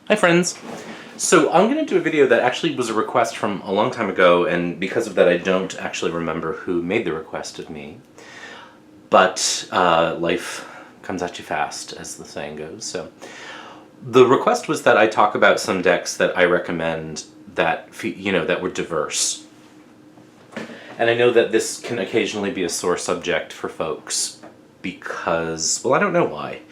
Hi friends! So I'm going to do a video that actually was a request from a long time ago, and because of that I don't actually remember who made the request of me. But life comes at you fast, as the saying goes. So the request was that I talk about some decks that I recommend that, that were diverse. And I know that this can occasionally be a sore subject for folks because, well, I don't know why.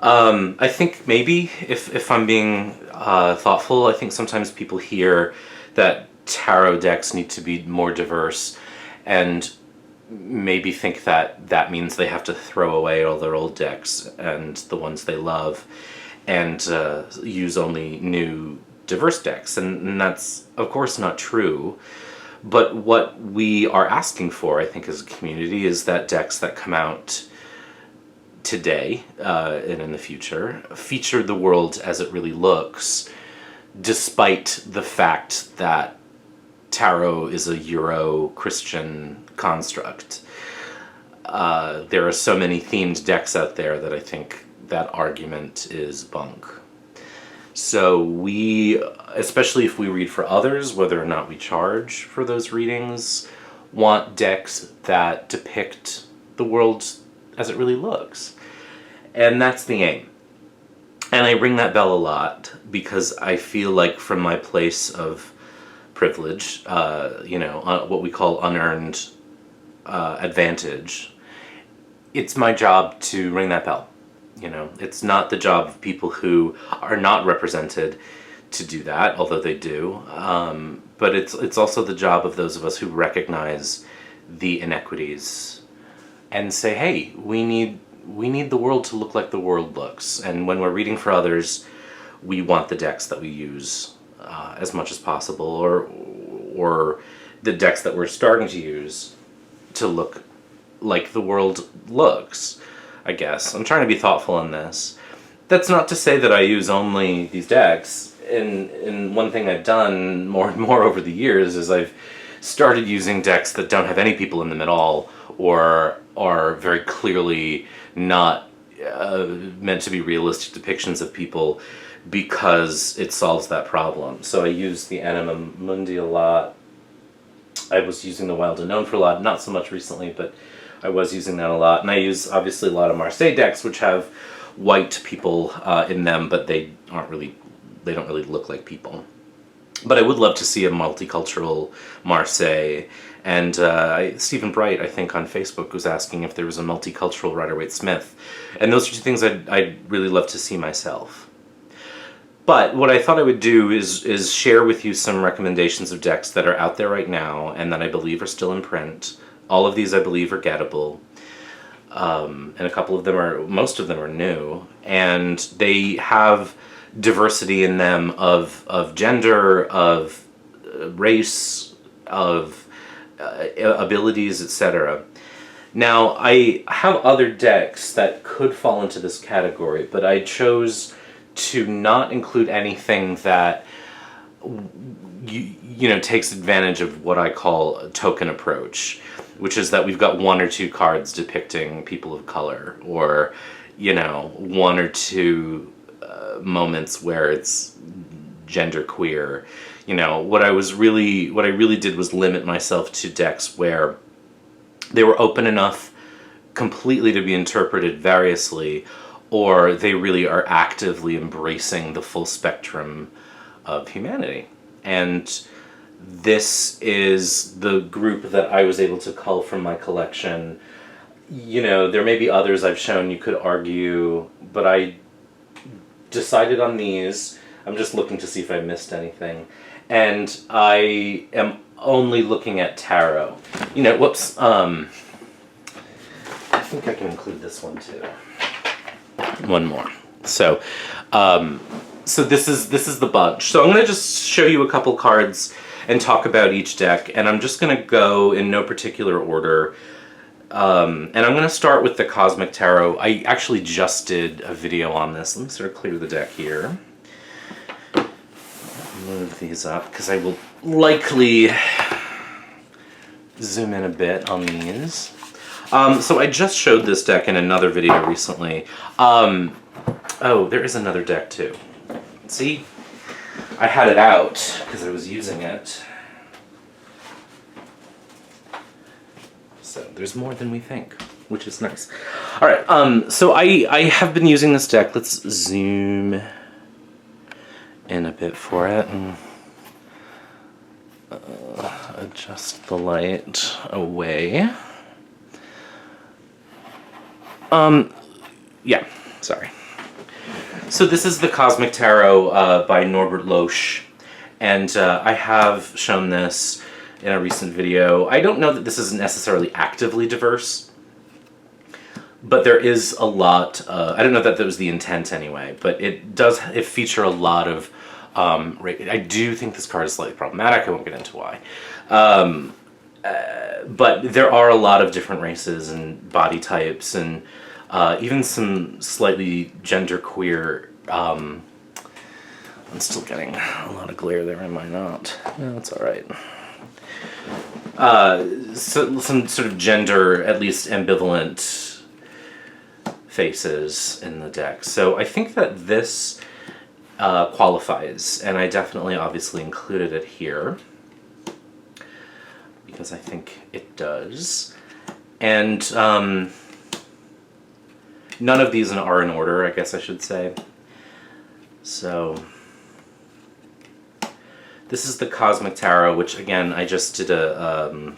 I think maybe, if I'm being thoughtful, I think sometimes people hear that tarot decks need to be more diverse and maybe think that that means they have to throw away all their old decks and the ones they love and use only new diverse decks. And that's, of course, not true. But what we are asking for, I think, as a community, is that decks that come out today and in the future feature the world as it really looks, despite the fact that tarot is a Euro-Christian construct. There are so many themed decks out there that I think that argument is bunk. So we, especially if we read for others, whether or not we charge for those readings, want decks that depict the world as it really looks. And that's the aim. And I ring that bell a lot because I feel like, from my place of privilege, what we call unearned advantage, it's my job to ring that bell. It's not the job of people who are not represented to do that, although they do. But it's also the job of those of us who recognize the inequities and say, hey, we need the world to look like the world looks. And when we're reading for others, we want the decks that we use as much as possible, or the decks that we're starting to use to look like the world looks, I guess. I'm trying to be thoughtful in this. That's not to say that I use only these decks. And one thing I've done more and more over the years is I've started using decks that don't have any people in them at all, or are very clearly not meant to be realistic depictions of people, because it solves that problem. So I use the Anima Mundi a lot. I was using the Wild Unknown for a lot, not so much recently, but I was using that a lot. And I use, obviously, a lot of Marseille decks, which have white people in them, but they don't really look like people. But I would love to see a multicultural Marseille. And Stephen Bright, I think, on Facebook was asking if there was a multicultural Rider-Waite-Smith. And those are two things I'd really love to see myself. But what I thought I would do is share with you some recommendations of decks that are out there right now and that I believe are still in print. All of these, I believe, are gettable. And a couple of them most of them are new. And they have diversity in them of gender, of race, of abilities, etc. Now, I have other decks that could fall into this category, but I chose to not include anything that takes advantage of what I call a token approach, which is that we've got one or two cards depicting people of color, or one or two moments where it's genderqueer. What I really did was limit myself to decks where they were open enough completely to be interpreted variously, or they really are actively embracing the full spectrum of humanity. And this is the group that I was able to cull from my collection. There may be others I've shown you could argue, but I decided on these. I'm just looking to see if I missed anything. And I am only looking at tarot. Whoops. I think I can include this one too. One more. So this is the bunch. So I'm going to just show you a couple cards and talk about each deck, and I'm just going to go in no particular order. And I'm going to start with the Cosmic Tarot. I actually just did a video on this. Let me sort of clear the deck here. Move these up, because I will likely zoom in a bit on these. So I just showed this deck in another video recently. Oh, there is another deck too. See? I had it out because I was using it. So there's more than we think, which is nice. All right, so I have been using this deck. Let's zoom in a bit for it and adjust the light away. Yeah, sorry. So this is the Cosmic Tarot by Norbert Loesch, and I have shown this in a recent video. I don't know that this is necessarily actively diverse, but there is a lot, I don't know that was the intent anyway, but it feature a lot of, I do think this card is slightly problematic, I won't get into why. But there are a lot of different races and body types and even some slightly genderqueer. I'm still getting a lot of glare there, am I not? No, it's all right. So some sort of gender, at least ambivalent faces in the deck. So I think that this qualifies, and I definitely obviously included it here because I think it does. And none of these are in order, I guess I should say. So this is the Cosmic Tarot, which again I just did a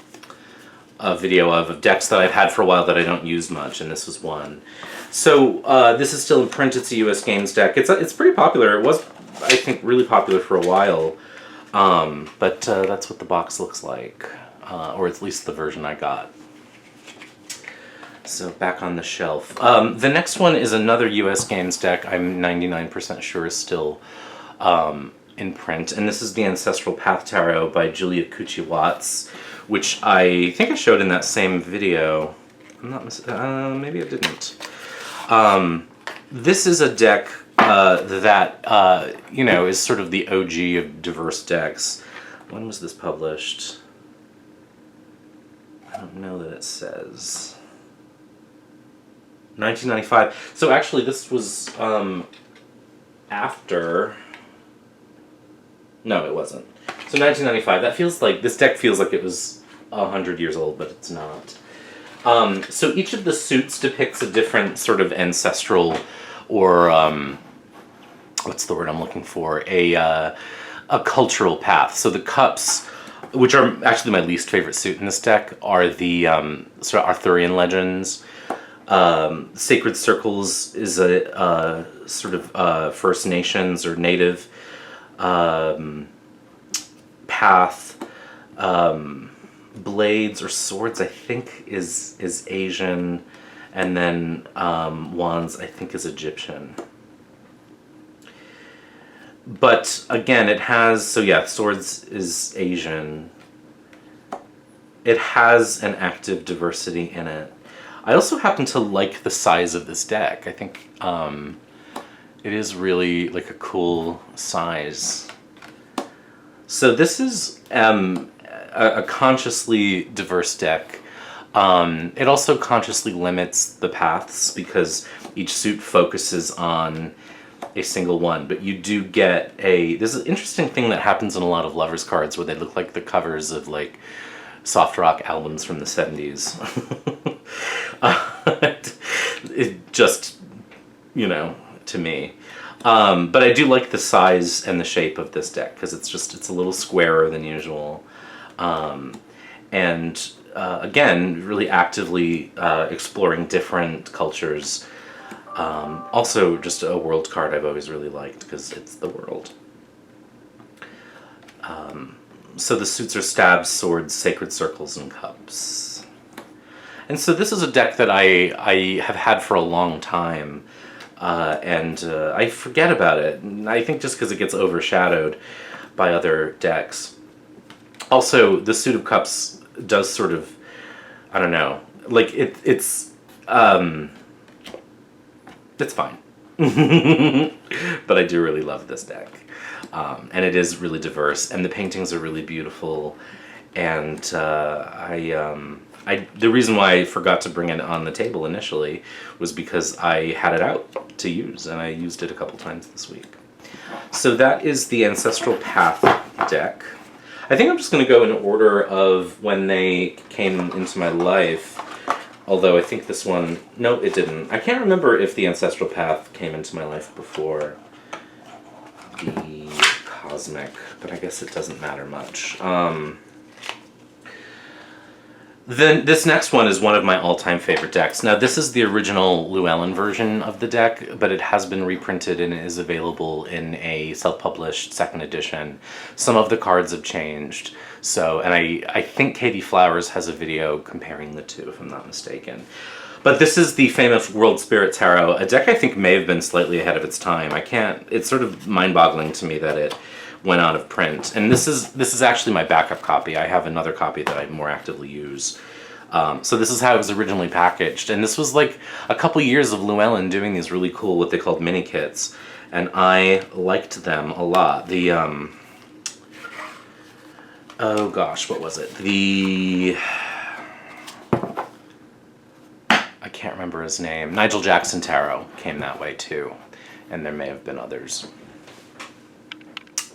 video of decks that I've had for a while that I don't use much, and this was one. So this is still in print. It's a US Games deck. It's pretty popular. It was, I think, really popular for a while, but that's what the box looks like, or at least the version I got. So back on the shelf. The next one is another US Games deck. I'm 99% sure is still in print, and this is the Ancestral Path Tarot by Juliet Cucci-Watts, which I think I showed in that same video. I'm not maybe I didn't. This is a deck that you know, is sort of the OG of diverse decks. When was this published? I don't know that it says. 1995. So actually this was after. No, it wasn't. So 1995. That feels like, this deck feels like it was 100 years old, but it's not. So each of the suits depicts a different sort of ancestral, or what's the word I'm looking for? A cultural path. So the cups, which are actually my least favorite suit in this deck, are the sort of Arthurian legends. Sacred Circles is a sort of First Nations or Native path. Blades or swords, I think, is Asian, and then wands, I think, is Egyptian. But again, it has, so yeah, swords is Asian. It has an active diversity in it. I also happen to like the size of this deck. I think it is really like a cool size. So this is a consciously diverse deck. It also consciously limits the paths because each suit focuses on a single one, but you do get there's an interesting thing that happens in a lot of Lovers cards where they look like the covers of like soft rock albums from the 70s. It just, you know, to me. But I do like the size and the shape of this deck because it's a little squarer than usual. And again, really actively exploring different cultures. Also, just a world card I've always really liked because it's the world. So the suits are stabs, swords, sacred circles, and cups. And so this is a deck that I have had for a long time, and I forget about it. And I think just because it gets overshadowed by other decks. Also, the suit of cups does sort of, I don't know, like it's fine. But I do really love this deck. And it is really diverse, and the paintings are really beautiful. And the reason why I forgot to bring it on the table initially was because I had it out to use, and I used it a couple times this week. So that is the Ancestral Path deck. I think I'm just going to go in order of when they came into my life. Although I think this one... No, it didn't. I can't remember if the Ancestral Path came into my life before the Cosmic, but I guess it doesn't matter much. Then this next one is one of my all-time favorite decks. Now, this is the original Llewellyn version of the deck, but it has been reprinted and is available in a self-published second edition. Some of the cards have changed. So, and I think Katie Flowers has a video comparing the two, if I'm not mistaken. But this is the famous World Spirit Tarot, a deck I think may have been slightly ahead of its time. It's sort of mind-boggling to me that it went out of print. And this is actually my backup copy. I have another copy that I more actively use. So this is how it was originally packaged. And this was like a couple years of Llewellyn doing these really cool, what they called mini kits. And I liked them a lot. The, oh gosh, what was it? I can't remember his name. Nigel Jackson Tarot came that way too. And there may have been others.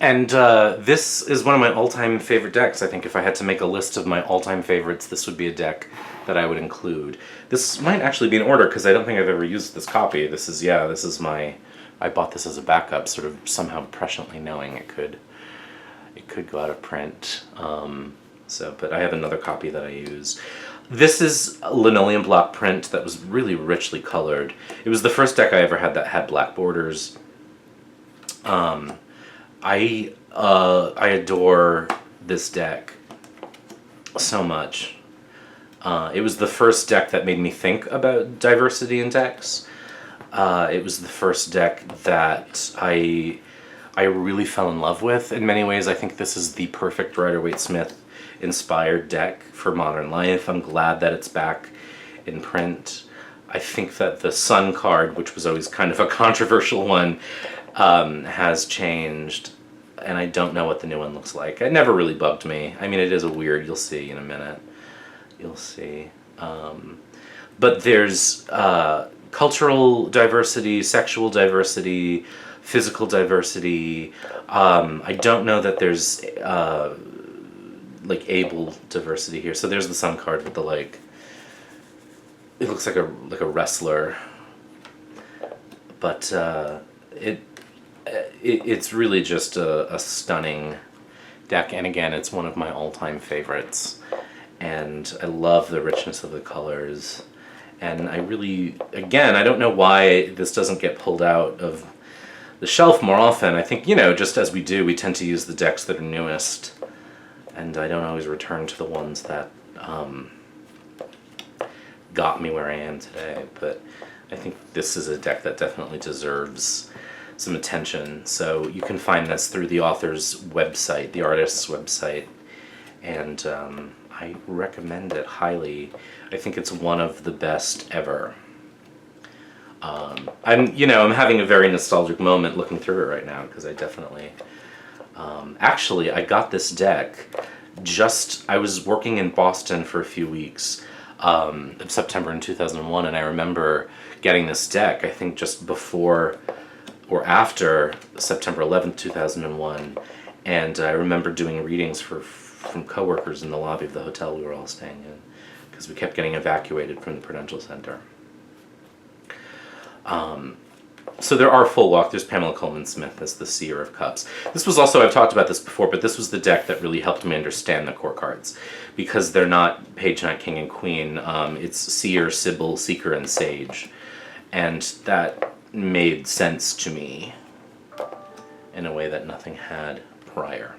And this is one of my all-time favorite decks. I think if I had to make a list of my all-time favorites, this would be a deck that I would include. This might actually be in order, because I don't think I've ever used this copy. This is my... I bought this as a backup, sort of somehow presciently knowing it could go out of print. But I have another copy that I use. This is a linoleum block print that was really richly colored. It was the first deck I ever had that had black borders. I adore this deck so much. It was the first deck that made me think about diversity in decks. It was the first deck that I really fell in love with. In many ways, I think this is the perfect Rider-Waite-Smith inspired deck for modern life. I'm glad that it's back in print. I think that the Sun card, which was always kind of a controversial one, has changed, and I don't know what the new one looks like. It never really bugged me. I mean, it is a weird, you'll see in a minute. You'll see. But there's cultural diversity, sexual diversity, physical diversity. I don't know that there's like able diversity here. So there's the Sun card with the like, it looks like a wrestler, but it's really just a stunning deck, and again, it's one of my all-time favorites. And I love the richness of the colors, and I really, again, I don't know why this doesn't get pulled out of the shelf more often. I think, you know, just as we do, we tend to use the decks that are newest, and I don't always return to the ones that got me where I am today. But I think this is a deck that definitely deserves some attention. So you can find this through the author's website, the artist's website, and I recommend it highly. I think it's one of the best ever. I'm having a very nostalgic moment looking through it right now, because I definitely... actually, I got this deck I was working in Boston for a few weeks in September in 2001, and I remember getting this deck, I think just before or after September 11th, 2001, and I remember doing readings from coworkers in the lobby of the hotel we were all staying in, because we kept getting evacuated from the Prudential Center. So there are full walk. There's Pamela Coleman Smith as the Seer of Cups. This was also, I've talked about this before, but this was the deck that really helped me understand the core cards, because they're not Page, Knight, King, and Queen. It's Seer, Sibyl, Seeker, and Sage. And that made sense to me in a way that nothing had prior.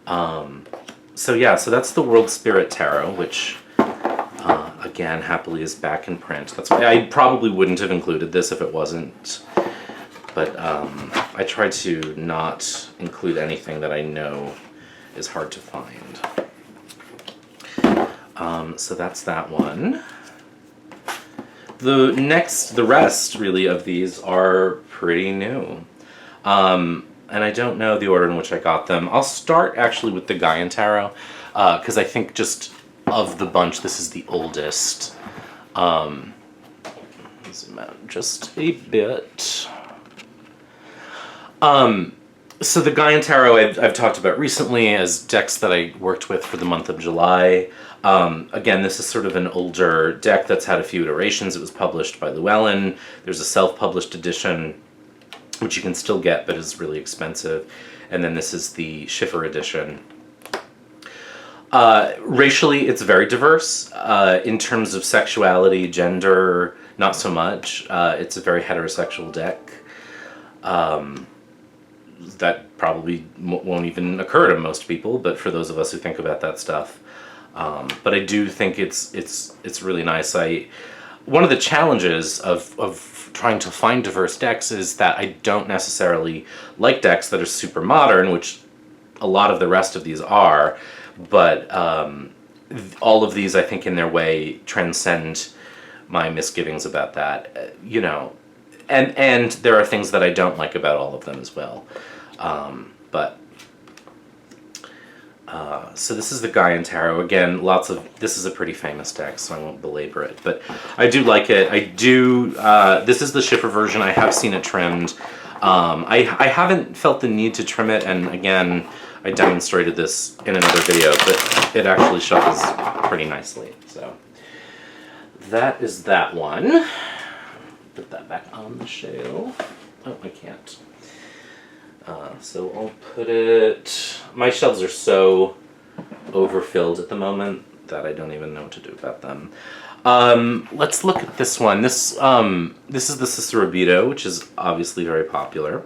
So that's the World Spirit Tarot, which again happily is back in print. That's why I probably wouldn't have included this if it wasn't, but I tried to not include anything that I know is hard to find. So that's that one. The rest really of these are pretty new. And I don't know the order in which I got them. I'll start actually with the Gaian Tarot, because I think just of the bunch, this is the oldest. Zoom out just a bit. So the Guy and Tarot I've talked about recently as decks that I worked with for the month of July. Again, this is sort of an older deck that's had a few iterations. It was published by Llewellyn. There's a self-published edition, which you can still get, but is really expensive. And then this is the Schiffer edition. Racially, it's very diverse. In terms of sexuality, gender, not so much. It's a very heterosexual deck. That probably won't even occur to most people, but for those of us who think about that stuff. But I do think it's really nice. One of the challenges of trying to find diverse decks is that I don't necessarily like decks that are super modern, which a lot of the rest of these are, but all of these, I think, in their way, transcend my misgivings about that. And there are things that I don't like about all of them as well. So this is the Guy and Tarot. Again, this is a pretty famous deck, so I won't belabor it. But I do like it. This is the Schiffer version. I have seen it trimmed. I haven't felt the need to trim it, and again, I demonstrated this in another video, but it actually shuffles pretty nicely. So that is that one. Put that back on the shelf. Oh, I can't. So I'll put it... My shelves are so overfilled at the moment that I don't even know what to do about them. Let's look at this one. This is the Cicerobito, which is obviously very popular.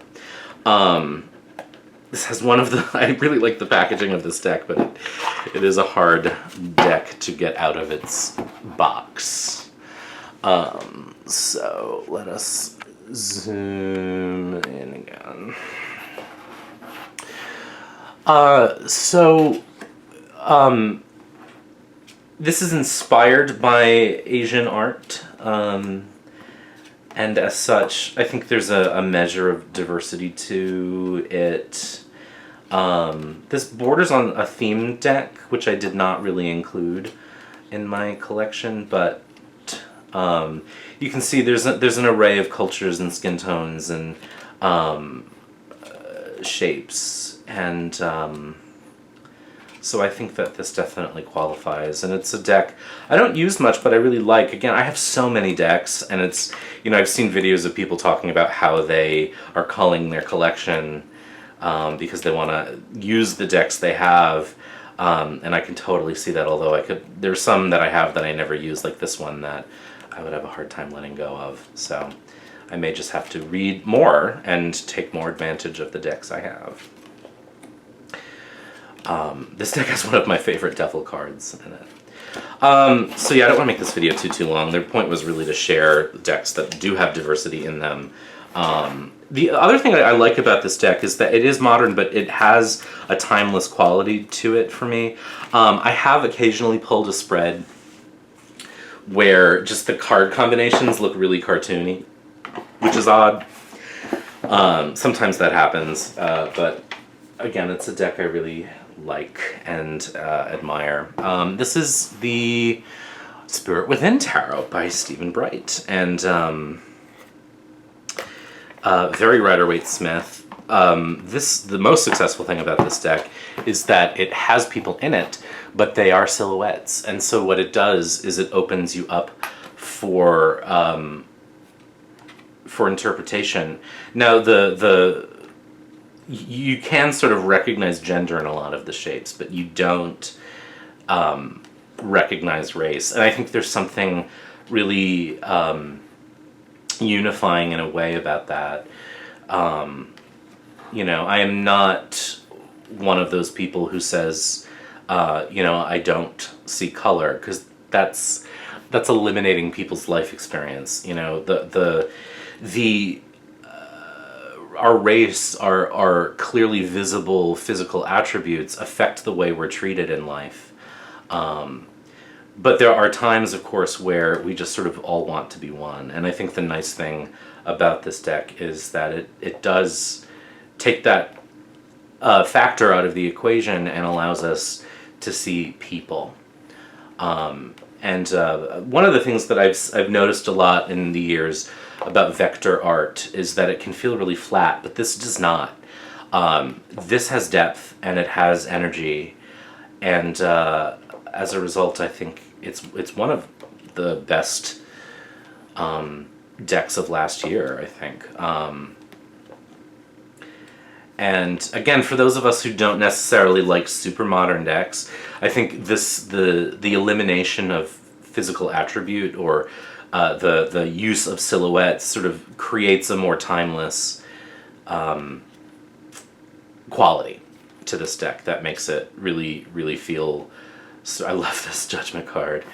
This has one of the... I really like the packaging of this deck, but it is a hard deck to get out of its box. So let us zoom in again. This is inspired by Asian art, and as such, I think there's a measure of diversity to it. This borders on a themed deck, which I did not really include in my collection, but you can see there's an array of cultures and skin tones and shapes, and so I think that this definitely qualifies, and it's a deck I don't use much, but I really like. Again, I have so many decks, and it's, I've seen videos of people talking about how they are culling their collection because they want to use the decks they have, and I can totally see that, although there's some that I have that I never use, like this one that I would have a hard time letting go of, so I may just have to read more and take more advantage of the decks I have. This deck has one of my favorite devil cards in it. So yeah, I don't want to make this video too long. Their point was really to share decks that do have diversity in them. The other thing I like about this deck is that it is modern, but it has a timeless quality to it for me. I have occasionally pulled a spread where just the card combinations look really cartoony, which is odd. Sometimes that happens, but again, it's a deck I really like and admire. This is the Spirit Within Tarot by Stephen Bright, and very Rider-Waite-Smith. The most successful thing about this deck is that it has people in it, but they are silhouettes, and so what it does is it opens you up for interpretation. Now, you can sort of recognize gender in a lot of the shapes, but you don't recognize race. And I think there's something really unifying in a way about that. I am not one of those people who says, I don't see color, because that's eliminating people's life experience. Our race, our clearly visible physical attributes affect the way we're treated in life. But there are times, of course, where we just sort of all want to be one. And I think the nice thing about this deck is that it does take that factor out of the equation and allows us to see people. And one of the things that I've noticed a lot in the years about vector art is that it can feel really flat, but this does not. This has depth and it has energy, and as a result, I think it's one of the best decks of last year, I think. And again, for those of us who don't necessarily like super modern decks, I think the elimination of physical attribute, or the use of silhouettes, sort of creates a more timeless quality to this deck that makes it really, really feel. So I love this Judgment card.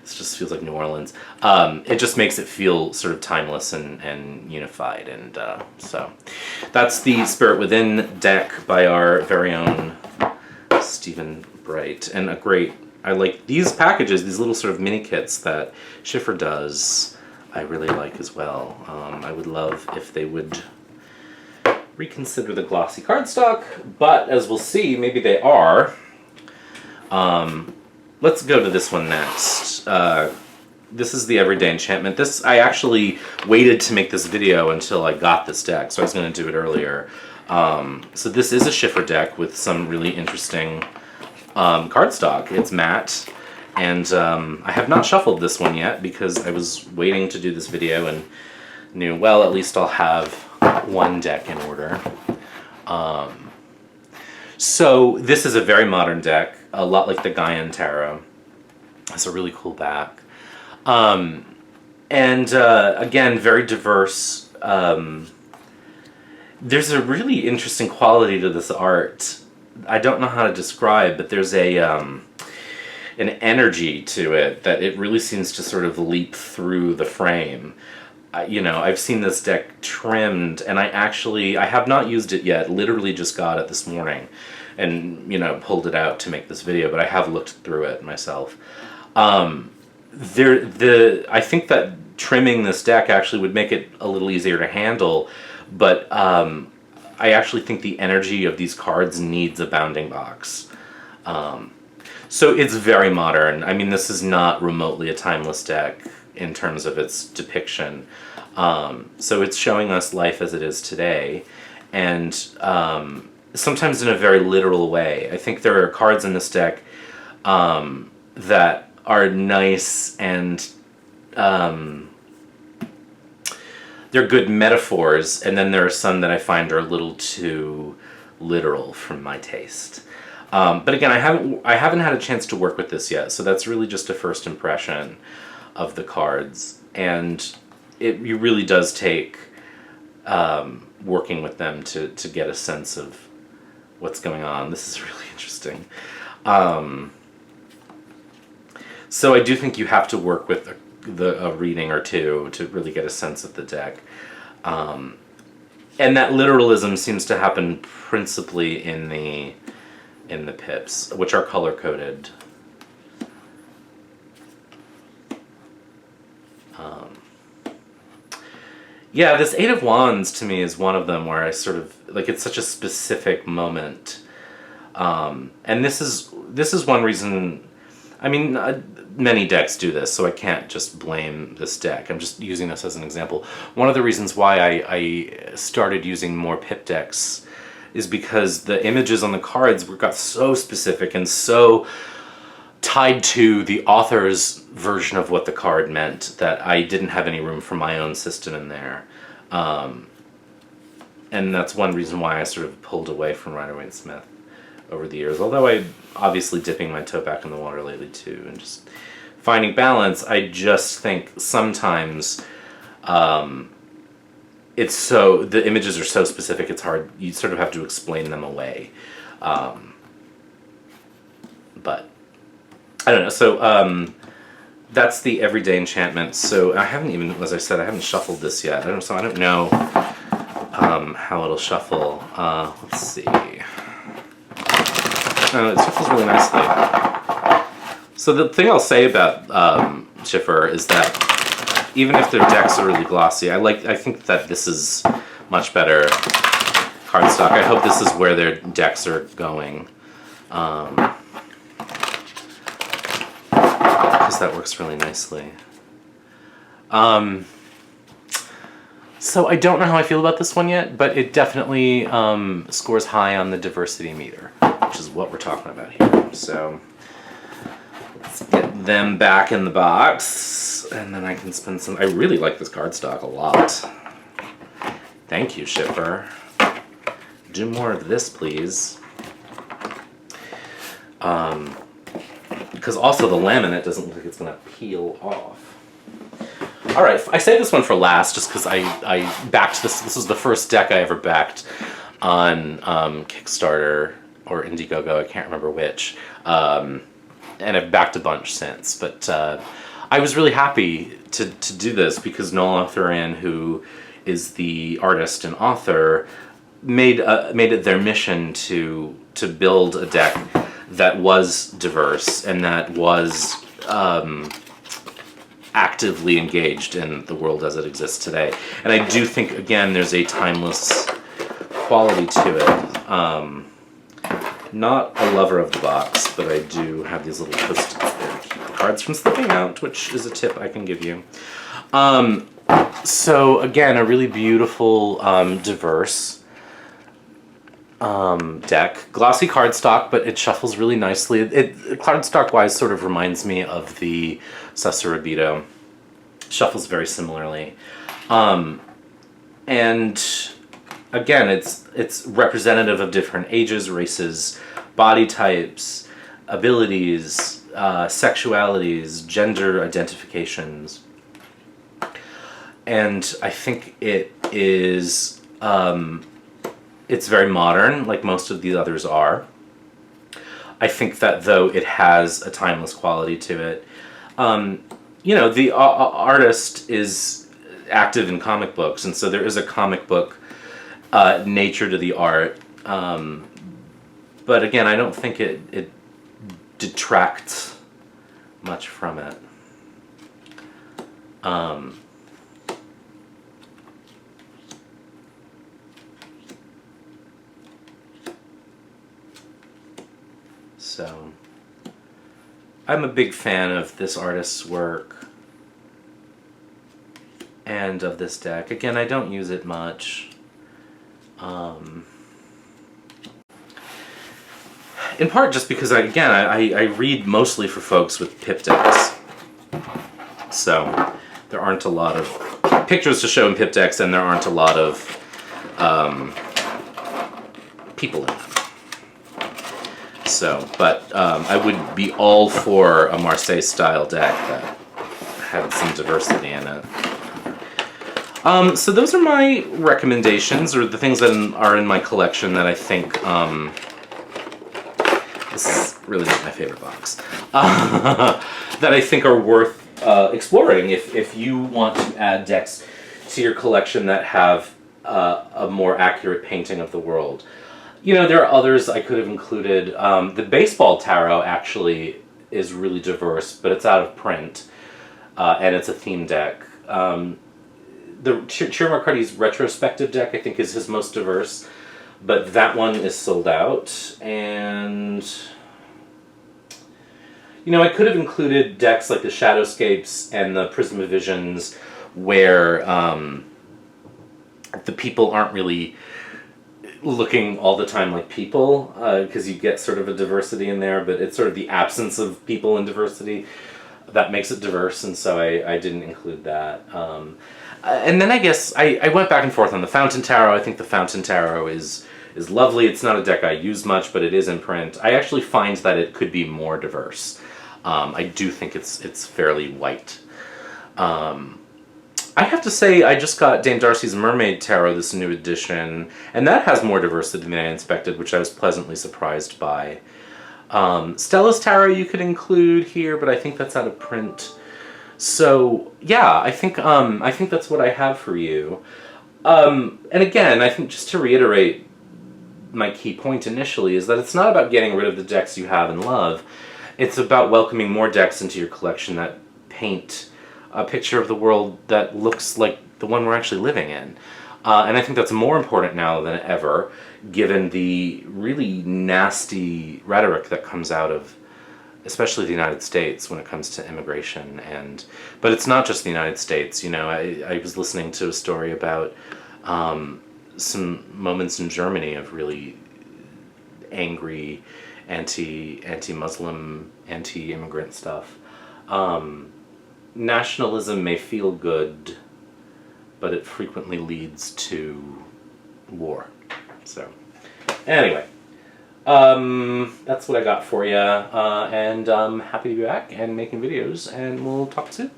This just feels like New Orleans. It just makes it feel sort of timeless and unified, and so that's the Spirit Within deck by our very own Stephen Bright, and I like these packages, these little sort of mini kits that Schiffer does. I really like as well. I would love if they would reconsider the glossy cardstock, but as we'll see, maybe they are. Let's go to this one next. This is the Everyday Enchantment. This, I actually waited to make this video until I got this deck, so I was going to do it earlier. So this is a Schiffer deck with some really interesting cardstock. It's matte, and I have not shuffled this one yet because I was waiting to do this video and knew, well, at least I'll have one deck in order. So this is a very modern deck, a lot like the Gaian Tarot. It's a really cool back. And again, very diverse. There's a really interesting quality to this art. I don't know how to describe, but there's an energy to it that it really seems to sort of leap through the frame. I've seen this deck trimmed, and I have not used it yet, literally just got it this morning, and, pulled it out to make this video, but I have looked through it myself. I think that trimming this deck actually would make it a little easier to handle, but I actually think the energy of these cards needs a bounding box. So it's very modern. I mean, this is not remotely a timeless deck in terms of its depiction. So it's showing us life as it is today, and sometimes in a very literal way. I think there are cards in this deck that are nice, and they're good metaphors, and then there are some that I find are a little too literal from my taste. But again, I haven't had a chance to work with this yet, so that's really just a first impression of the cards, and it really does take working with them to get a sense of what's going on. This is really interesting. So I do think you have to work with a reading or two to really get a sense of the deck. And that literalism seems to happen principally in the pips, which are color-coded. Yeah, this Eight of Wands to me is one of them where I sort of, like, it's such a specific moment. And this is one reason, I mean, many decks do this, so I can't just blame this deck. I'm just using this as an example. One of the reasons why I started using more pip decks is because the images on the cards got so specific and so tied to the author's version of what the card meant that I didn't have any room for my own system in there. And that's one reason why I sort of pulled away from Rider-Waite-Smith over the years. Although I'm obviously dipping my toe back in the water lately too and just finding balance, I just think sometimes the images are so specific it's hard, you sort of have to explain them away. But I don't know, so that's the Everyday Enchantment. So I haven't even, as I said, I haven't shuffled this yet. So I don't know how it'll shuffle. Let's see. It shuffles really nicely. So the thing I'll say about Schiffer is that even if their decks are really glossy, I think that this is much better cardstock. I hope this is where their decks are going. Because that works really nicely. So I don't know how I feel about this one yet, but it definitely scores high on the diversity meter, which is what we're talking about here. So let's get them back in the box, and then I can spend some... I really like this cardstock a lot. Thank you, shipper. Do more of this, please. Because also the laminate doesn't look like it's going to peel off. All right, I saved this one for last just because I backed this. This was the first deck I ever backed on Kickstarter or Indiegogo. I can't remember which. And I've backed a bunch since. But I was really happy to do this because Noel Arthurian, who is the artist and author, made it their mission to build a deck that was diverse and that was actively engaged in the world as it exists today. And I do think, again, there's a timeless quality to it. Not a lover of the box, but I do have these little post-its there to keep the cards from slipping out, which is a tip I can give you. So again, a really beautiful, diverse deck. Glossy cardstock, but it shuffles really nicely. It cardstock-wise sort of reminds me of the Sassarabito. Shuffles very similarly. And again, it's representative of different ages, races, body types, abilities, sexualities, gender identifications. And I think it is... it's very modern, like most of the others are. I think that though it has a timeless quality to it, you know, the artist is active in comic books, and so there is a comic book nature to the art. But again, I don't think it detracts much from it. So, I'm a big fan of this artist's work and of this deck. Again, I don't use it much. In part just because, I read mostly for folks with pip decks. So, there aren't a lot of pictures to show in pip decks, and there aren't a lot of people in them. So, but I would be all for a Marseille-style deck that had some diversity in it. So those are my recommendations, or the things that are in my collection that I think... this is really not my favorite box. That I think are worth exploring if you want to add decks to your collection that have a more accurate painting of the world. You know, there are others I could have included. The baseball tarot actually is really diverse, but it's out of print, and it's a theme deck. The Chiro Marcotti's retrospective deck, I think, is his most diverse, but that one is sold out. And you know, I could have included decks like the Shadowscapes and the Prism of Visions, where the people aren't really looking all the time like people, because you get sort of a diversity in there, but it's sort of the absence of people in diversity that makes it diverse, and so I didn't include that. And then I guess I went back and forth on the Fountain Tarot. I think the Fountain Tarot is lovely. It's not a deck I use much, but it is in print. I actually find that it could be more diverse. I do think it's fairly white. I have to say, I just got Dame Darcy's Mermaid Tarot, this new edition, and that has more diversity than I expected, which I was pleasantly surprised by. Stella's Tarot you could include here, but I think that's out of print. So, yeah, I think that's what I have for you. And again, I think just to reiterate my key point initially is that it's not about getting rid of the decks you have and love. It's about welcoming more decks into your collection that paint a picture of the world that looks like the one we're actually living in. And I think that's more important now than ever, given the really nasty rhetoric that comes out of especially the United States when it comes to immigration. But it's not just the United States. You know, I was listening to a story about some moments in Germany of really angry anti-Muslim, anti-immigrant stuff. Nationalism may feel good, but it frequently leads to war. So, anyway, that's what I got for you, and I'm happy to be back and making videos, and we'll talk soon.